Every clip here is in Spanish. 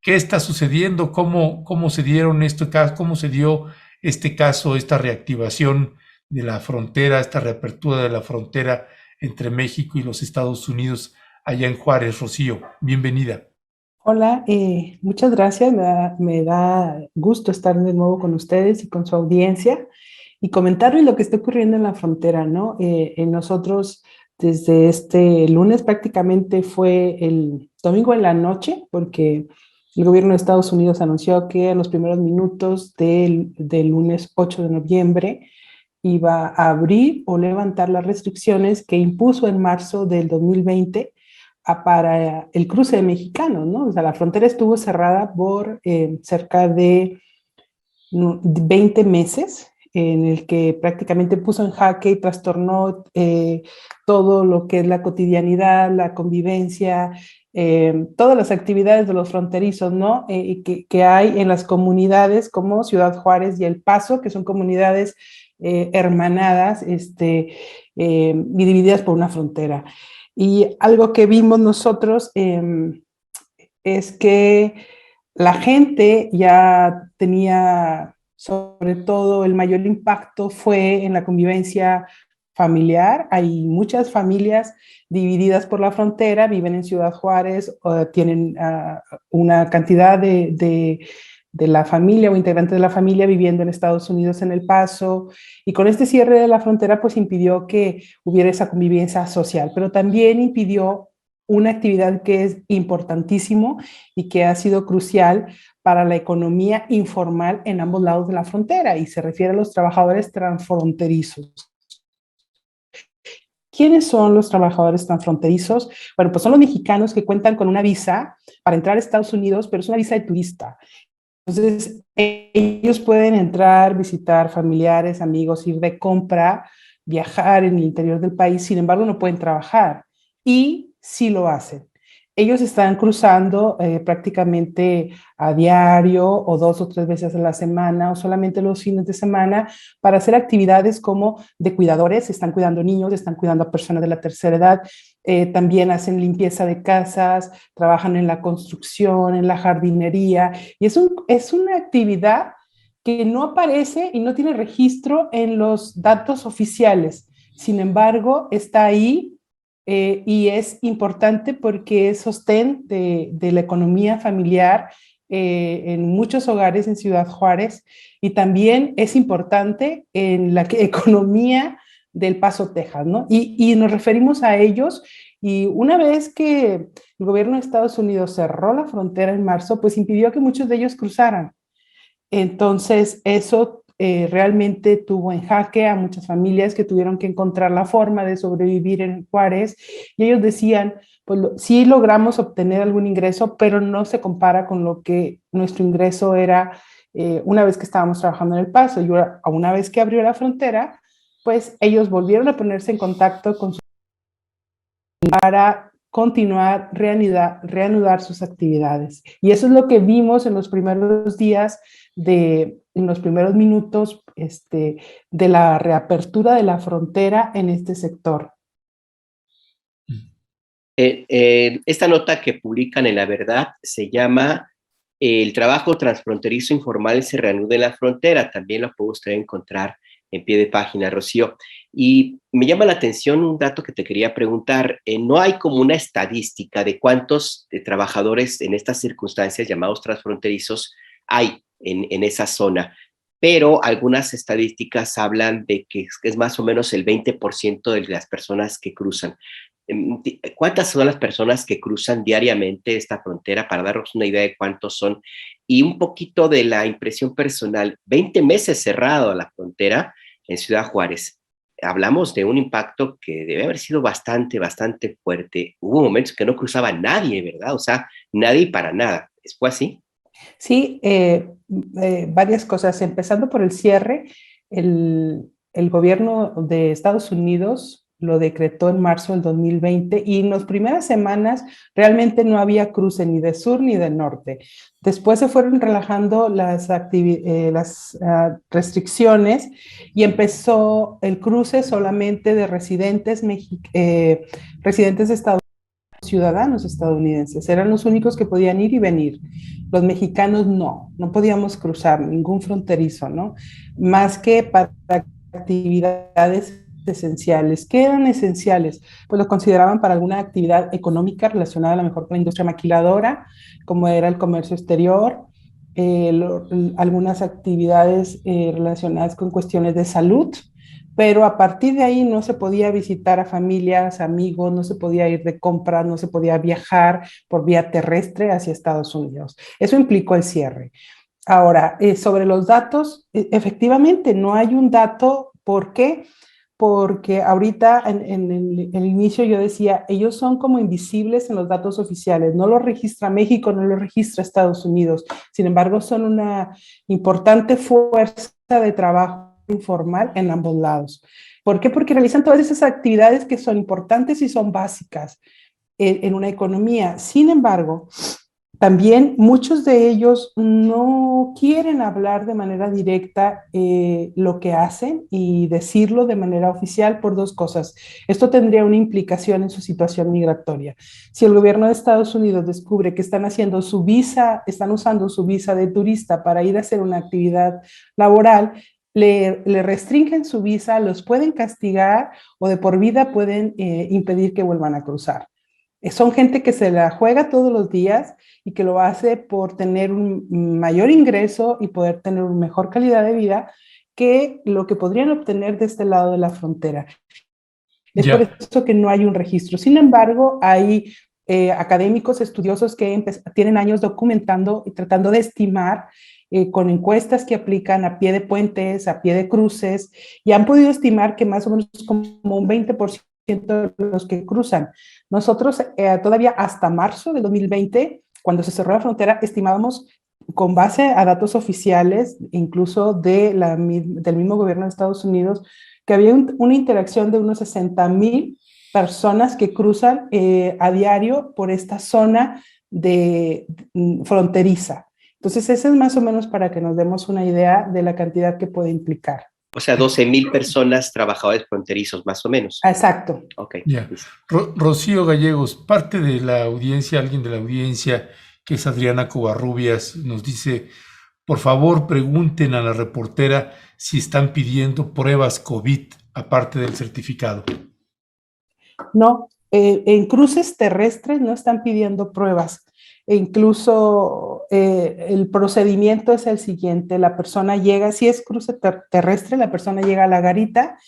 ¿Qué está sucediendo? ¿Cómo se dieron cómo se dio este caso, esta reactivación de la frontera, esta reapertura de la frontera entre México y los Estados Unidos allá en Juárez? Rocío, bienvenida. Hola, muchas gracias. Me da gusto estar de nuevo con ustedes y con su audiencia y comentarles lo que está ocurriendo en la frontera, ¿no? En nosotros, desde este lunes, prácticamente fue el domingo en la noche, porque el gobierno de Estados Unidos anunció que en los primeros minutos del lunes 8 de noviembre iba a abrir o levantar las restricciones que impuso en marzo del 2020 para el cruce de mexicanos, ¿no? O sea, la frontera estuvo cerrada por cerca de 20 meses, en el que prácticamente puso en jaque y trastornó todo lo que es la cotidianidad, la convivencia, todas las actividades de los fronterizos, ¿no? Que hay en las comunidades como Ciudad Juárez y El Paso, que son comunidades hermanadas y divididas por una frontera. Y algo que vimos nosotros es que la gente ya tenía, sobre todo, el mayor impacto fue en la convivencia familiar. Hay muchas familias divididas por la frontera, viven en Ciudad Juárez, tienen una cantidad de la familia o integrantes de la familia viviendo en Estados Unidos en El Paso, y con este cierre de la frontera pues impidió que hubiera esa convivencia social, pero también impidió una actividad que es importantísimo y que ha sido crucial para la economía informal en ambos lados de la frontera, y se refiere a los trabajadores transfronterizos. ¿Quiénes son los trabajadores transfronterizos? Bueno, pues son los mexicanos que cuentan con una visa para entrar a Estados Unidos, pero es una visa de turista. Entonces, ellos pueden entrar, visitar familiares, amigos, ir de compra, viajar en el interior del país, sin embargo, no pueden trabajar. Y sí lo hacen. Ellos están cruzando prácticamente a diario o 2 o 3 veces a la semana o solamente los fines de semana para hacer actividades como de cuidadores, están cuidando niños, están cuidando a personas de la tercera edad, también hacen limpieza de casas, trabajan en la construcción, en la jardinería, y es una actividad que no aparece y no tiene registro en los datos oficiales. Sin embargo, está ahí y es importante porque es sostén de la economía familiar en muchos hogares en Ciudad Juárez, y también es importante en la economía del Paso, Texas, ¿no? Y nos referimos a ellos, y una vez que el gobierno de Estados Unidos cerró la frontera en marzo, pues impidió que muchos de ellos cruzaran. Entonces, eso realmente tuvo en jaque a muchas familias que tuvieron que encontrar la forma de sobrevivir en Juárez, y ellos decían, pues sí logramos obtener algún ingreso, pero no se compara con lo que nuestro ingreso era una vez que estábamos trabajando en El Paso. Y una vez que abrió la frontera, pues ellos volvieron a ponerse en contacto con su para continuar, reanudar sus actividades. Y eso es lo que vimos en los primeros días, en los primeros minutos de la reapertura de la frontera en este sector. Esta nota que publican en La Verdad se llama El trabajo transfronterizo informal se reanuda en la frontera. También lo puede usted encontrar en pie de página, Rocío. Y me llama la atención un dato que te quería preguntar. No hay como una estadística de cuántos trabajadores en estas circunstancias llamados transfronterizos hay en esa zona, pero algunas estadísticas hablan de que es más o menos el 20% de las personas que cruzan. ¿Cuántas son las personas que cruzan diariamente esta frontera para darnos una idea de cuántos son? Y un poquito de la impresión personal, 20 meses cerrado a la frontera en Ciudad Juárez. Hablamos de un impacto que debe haber sido bastante, bastante fuerte. Hubo momentos que no cruzaba nadie, ¿verdad? O sea, nadie para nada. ¿Fue así? Sí, varias cosas. Empezando por el cierre, el gobierno de Estados Unidos lo decretó en marzo del 2020, y en las primeras semanas realmente no había cruce ni de sur ni de norte. Después se fueron relajando las restricciones, y empezó el cruce solamente de residentes de Estados Unidos, ciudadanos estadounidenses. Eran los únicos que podían ir y venir. Los mexicanos no podíamos cruzar ningún fronterizo, ¿no? Más que para actividades esenciales. ¿Qué eran esenciales? Pues lo consideraban para alguna actividad económica relacionada a lo mejor con la industria maquiladora, como era el comercio exterior, algunas actividades relacionadas con cuestiones de salud, pero a partir de ahí no se podía visitar a familias, amigos, no se podía ir de compras, no se podía viajar por vía terrestre hacia Estados Unidos. Eso implicó el cierre. Ahora, sobre los datos, efectivamente no hay un dato. ¿Por qué? Porque ahorita en el inicio yo decía, ellos son como invisibles en los datos oficiales, no los registra México, no los registra Estados Unidos, sin embargo son una importante fuerza de trabajo informal en ambos lados. ¿Por qué? Porque realizan todas esas actividades que son importantes y son básicas en una economía. Sin embargo, también muchos de ellos no quieren hablar de manera directa lo que hacen y decirlo de manera oficial por dos cosas. Esto tendría una implicación en su situación migratoria. Si el gobierno de Estados Unidos descubre que están haciendo su visa, están usando su visa de turista para ir a hacer una actividad laboral, le restringen su visa, los pueden castigar o de por vida pueden impedir que vuelvan a cruzar. Son gente que se la juega todos los días y que lo hace por tener un mayor ingreso y poder tener una mejor calidad de vida que lo que podrían obtener de este lado de la frontera. Es por eso que no hay un registro. Sin embargo, hay académicos, estudiosos que tienen años documentando y tratando de estimar con encuestas que aplican a pie de puentes, a pie de cruces, y han podido estimar que más o menos como un 20% de los que cruzan. Nosotros todavía hasta marzo de 2020, cuando se cerró la frontera, estimábamos con base a datos oficiales, incluso del mismo gobierno de Estados Unidos, que había una interacción de unos 60,000 personas que cruzan a diario por esta zona fronteriza. Entonces, ese es más o menos para que nos demos una idea de la cantidad que puede implicar. O sea, 12,000 personas trabajadores fronterizos, más o menos. Exacto. Ok. Rocío Gallegos, parte de la audiencia, alguien de la audiencia, que es Adriana Covarrubias, nos dice, por favor, pregunten a la reportera si están pidiendo pruebas COVID aparte del certificado. No, en cruces terrestres no están pidiendo pruebas. E incluso el procedimiento es el siguiente: la persona llega, si es cruce terrestre, la persona llega a la garita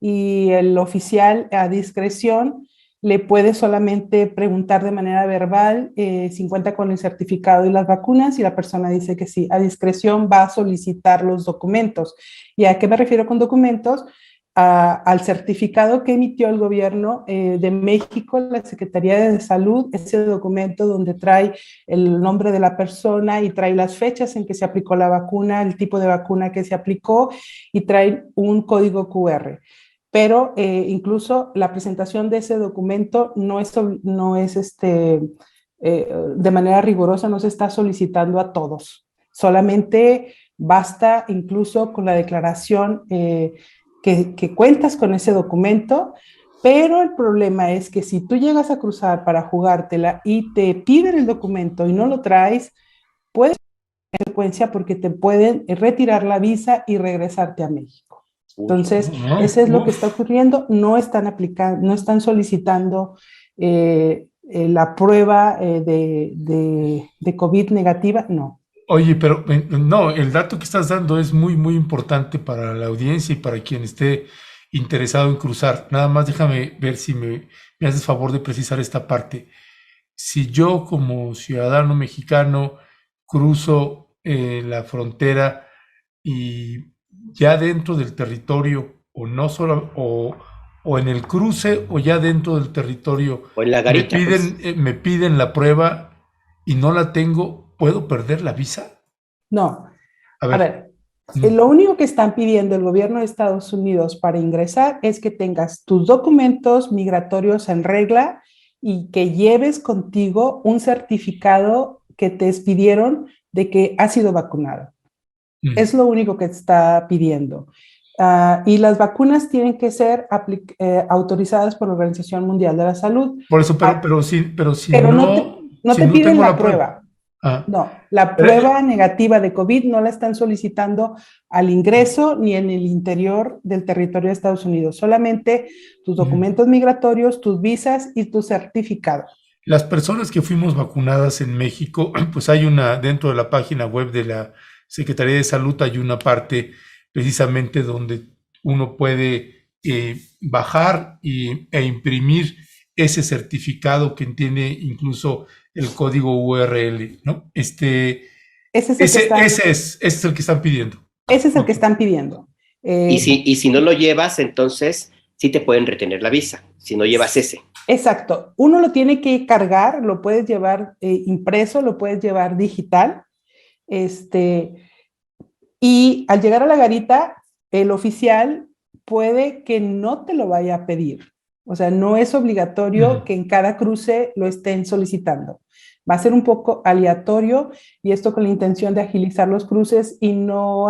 y el oficial a discreción le puede solamente preguntar de manera verbal si cuenta con el certificado y las vacunas, y la persona dice que sí. A discreción va a solicitar los documentos. ¿Y a qué me refiero con documentos? Al certificado que emitió el gobierno de México, la Secretaría de Salud, ese documento donde trae el nombre de la persona y trae las fechas en que se aplicó la vacuna, el tipo de vacuna que se aplicó, y trae un código QR. Pero incluso la presentación de ese documento no es de manera rigurosa, no se está solicitando a todos. Solamente basta incluso con la declaración que cuentas con ese documento, pero el problema es que si tú llegas a cruzar para jugártela y te piden el documento y no lo traes, puedes tener consecuencia porque te pueden retirar la visa y regresarte a México. Entonces, eso es lo que está ocurriendo. No están aplicando, no están solicitando la prueba de COVID negativa, no. Oye, pero no, el dato que estás dando es muy, muy importante para la audiencia y para quien esté interesado en cruzar. Nada más déjame ver si me haces favor de precisar esta parte. Si yo como ciudadano mexicano cruzo la frontera y ya dentro del territorio, o no solo, o en el cruce, o ya dentro del territorio, o en la garita, me piden la prueba y no la tengo, ¿puedo perder la visa? No. A ver, lo único que están pidiendo el gobierno de Estados Unidos para ingresar es que tengas tus documentos migratorios en regla y que lleves contigo un certificado que te expidieron de que has sido vacunado. Es lo único que está pidiendo. Y las vacunas tienen que ser autorizadas por la Organización Mundial de la Salud. Por eso, pero si no te piden la prueba. No, la prueba negativa de COVID no la están solicitando al ingreso ni en el interior del territorio de Estados Unidos, solamente tus documentos migratorios, tus visas y tu certificado. Las personas que fuimos vacunadas en México, pues hay dentro de la página web de la Secretaría de Salud, hay una parte precisamente donde uno puede bajar e imprimir ese certificado que tiene incluso el código URL, ¿no? Ese es el que están pidiendo. Ese es el que están pidiendo. Y si no lo llevas, entonces sí te pueden retener la visa, si no llevas ese. Exacto. Uno lo tiene que cargar, lo puedes llevar impreso, lo puedes llevar digital. Y al llegar a la garita, el oficial puede que no te lo vaya a pedir. O sea, no es obligatorio que en cada cruce lo estén solicitando. Va a ser un poco aleatorio y esto con la intención de agilizar los cruces y no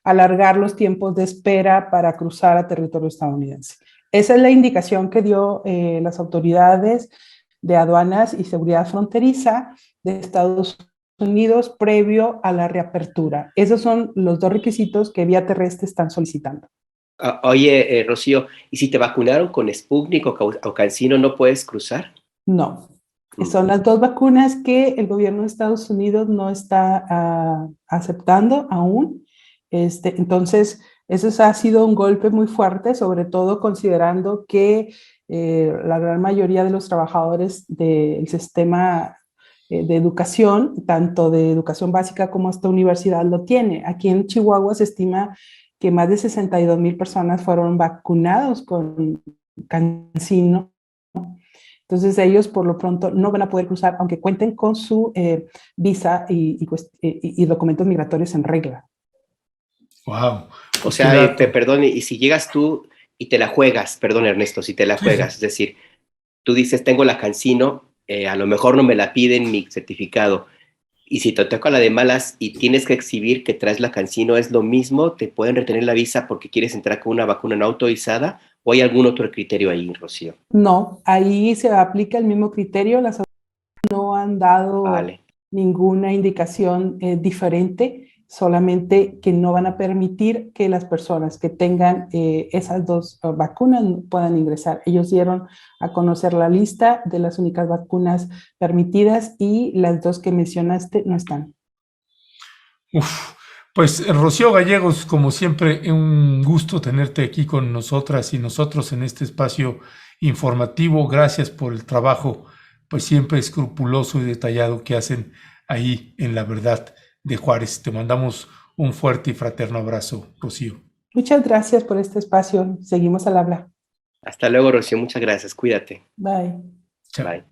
alargar los tiempos de espera para cruzar a territorio estadounidense. Esa es la indicación que dio las autoridades de aduanas y seguridad fronteriza de Estados Unidos previo a la reapertura. Esos son los dos requisitos que vía terrestre están solicitando. Oye, Rocío, ¿y si te vacunaron con Sputnik o CanSino no puedes cruzar? No. Son las dos vacunas que el gobierno de Estados Unidos no está aceptando aún. Entonces, eso ha sido un golpe muy fuerte, sobre todo considerando que la gran mayoría de los trabajadores del sistema de educación, tanto de educación básica como hasta universidad, lo tiene. Aquí en Chihuahua se estima que más de 62,000 personas fueron vacunados con CanSino. Entonces ellos por lo pronto no van a poder cruzar, aunque cuenten con su visa y documentos migratorios en regla. Wow. O sea, perdón, y si llegas tú y te la juegas, perdón Ernesto, si te la juegas, es decir, tú dices, tengo la CanSino, a lo mejor no me la piden mi certificado, y si te toca la de malas y tienes que exhibir que traes la CanSino, ¿es lo mismo? ¿Te pueden retener la visa porque quieres entrar con una vacuna no autorizada? ¿O hay algún otro criterio ahí, Rocío? No, ahí se aplica el mismo criterio. Las autoridades no han dado ninguna indicación diferente, solamente que no van a permitir que las personas que tengan esas dos vacunas puedan ingresar. Ellos dieron a conocer la lista de las únicas vacunas permitidas y las dos que mencionaste no están. Pues Rocío Gallegos, como siempre, un gusto tenerte aquí con nosotras y nosotros en este espacio informativo. Gracias por el trabajo, pues siempre escrupuloso y detallado que hacen ahí en La Verdad de Juárez. Te mandamos un fuerte y fraterno abrazo, Rocío. Muchas gracias por este espacio. Seguimos al habla. Hasta luego, Rocío. Muchas gracias. Cuídate. Bye. Chao. Bye.